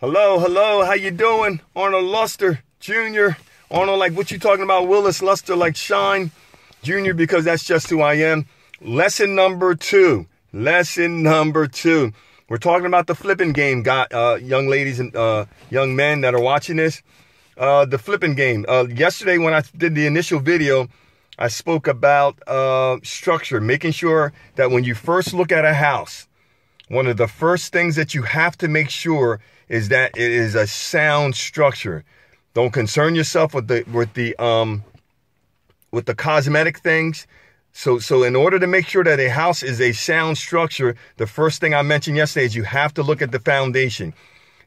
Hello, hello, how you doing? Arnold Luster Jr. Arnold like what you talking about, Willis. Luster like Shine Jr. because that's just who I am. Lesson number two. Lesson number two. We're talking about the flipping game, young ladies and young men that are watching this. The flipping game. Yesterday when I did the initial video, I spoke about structure, making sure that when you first look at a house, one of the first things that you have to make sure is that it is a sound structure. Don't concern yourself with the cosmetic things. So in order to make sure that a house is a sound structure, the first thing I mentioned yesterday is you have to look at the foundation.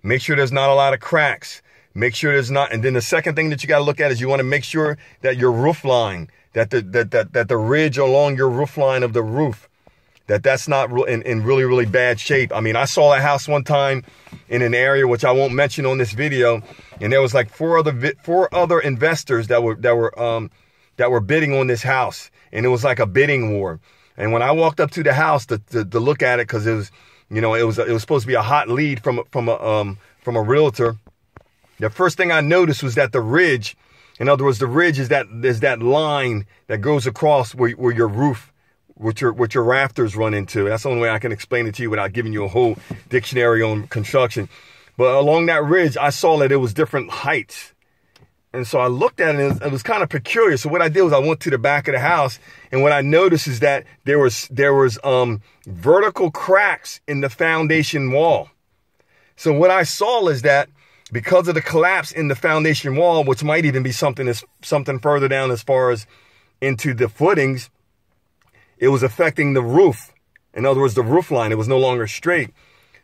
Make sure there's not a lot of cracks. Make sure there's not. And then the second thing that you got to look at is you want to make sure that your roof line, that the ridge along your roof line of the roof, that's not in really, really bad shape. I mean, I saw a house one time in an area which I won't mention on this video, and there was like four other investors that were bidding on this house, and it was like a bidding war. And when I walked up to the house to look at it, because it was, it was supposed to be a hot lead from a realtor, the first thing I noticed was that the ridge, in other words, the ridge is that line that goes across where your roof, what your rafters run into. That's the only way I can explain it to you without giving you a whole dictionary on construction. But along that ridge, I saw that it was different heights. And so I looked at it and it was kind of peculiar. So what I did was I went to the back of the house, and what I noticed is that there was vertical cracks in the foundation wall. So what I saw is that because of the collapse in the foundation wall, which might even be something further down as far as into the footings, it was affecting the roof. In other words, the roof line, it was no longer straight.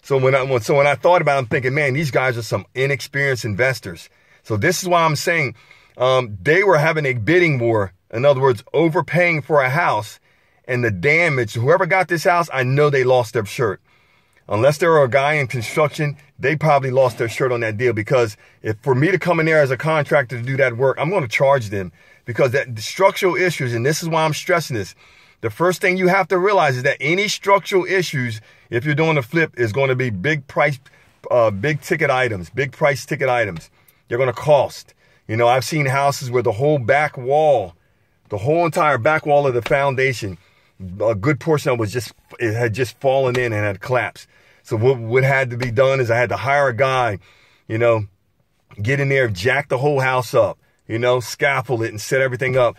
So when I thought about it, I'm thinking, man, these guys are some inexperienced investors. So this is why I'm saying they were having a bidding war. In other words, overpaying for a house, and the damage, whoever got this house, I know they lost their shirt. Unless they were a guy in construction, they probably lost their shirt on that deal, because if for me to come in there as a contractor to do that work, I'm going to charge them, because the structural issues, and this is why I'm stressing this, the first thing you have to realize is that any structural issues, if you're doing a flip, is going to be big ticket items. They're going to cost. I've seen houses where the whole back wall, the whole entire back wall of the foundation, a good portion of it had just fallen in and had collapsed. So what had to be done is I had to hire a guy, get in there, jack the whole house up, scaffold it and set everything up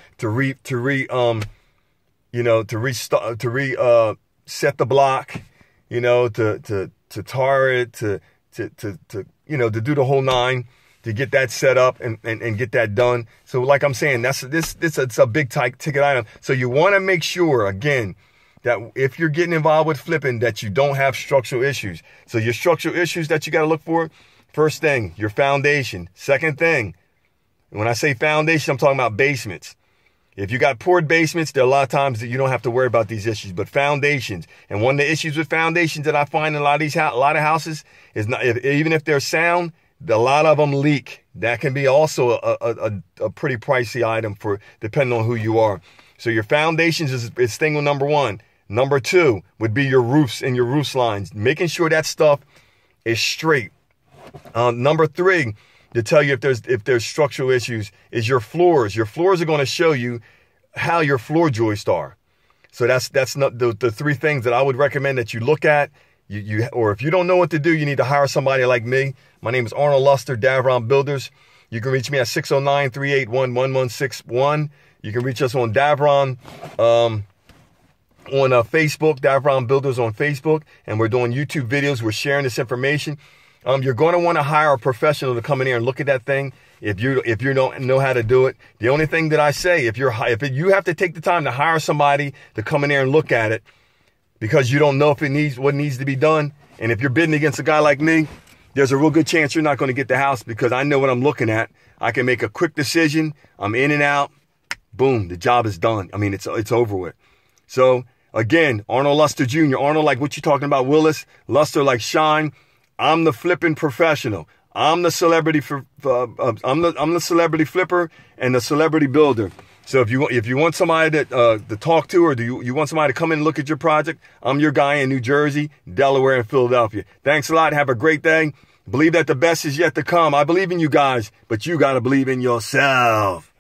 set the block, to tar it, to do the whole nine, to get that set up and get that done. So like I'm saying, it's a big ticket item. So you want to make sure, again, that if you're getting involved with flipping, that you don't have structural issues. So your structural issues that you got to look for, first thing, your foundation. Second thing, when I say foundation, I'm talking about basements. If you got poured basements, there are a lot of times that you don't have to worry about these issues, but foundations. And one of the issues with foundations that I find in a lot of houses is even if they're sound, a lot of them leak. That can be also a pretty pricey item depending on who you are. So your foundations is thing number one. Number two would be your roofs and your roof lines, making sure that stuff is straight. Number three, to tell you if there's structural issues, is your floors. Your floors are going to show you how your floor joists are. So that's not the three things that I would recommend that you look at. Or if you don't know what to do, you need to hire somebody like me. My name is Arnold Luster, Davron Builders. You can reach me at 609-381-1161. You can reach us on Davron on Facebook, Davron Builders on Facebook, and we're doing YouTube videos. We're sharing this information. You're going to want to hire a professional to come in here and look at that thing. If you don't know how to do it, the only thing that I say, if you have to take the time to hire somebody to come in there and look at it, because you don't know if what needs to be done, and if you're bidding against a guy like me, there's a real good chance you're not going to get the house, because I know what I'm looking at. I can make a quick decision. I'm in and out. Boom, the job is done. I mean, it's over with. So again, Arnold Luster Jr. Arnold like what you talking about, Willis. Luster like Shine. I'm the flipping professional. I'm the celebrity I'm the celebrity flipper and the celebrity builder. So if you want somebody to talk to, or you want somebody to come in and look at your project, I'm your guy in New Jersey, Delaware, and Philadelphia. Thanks a lot. Have a great day. Believe that the best is yet to come. I believe in you guys, but you got to believe in yourself.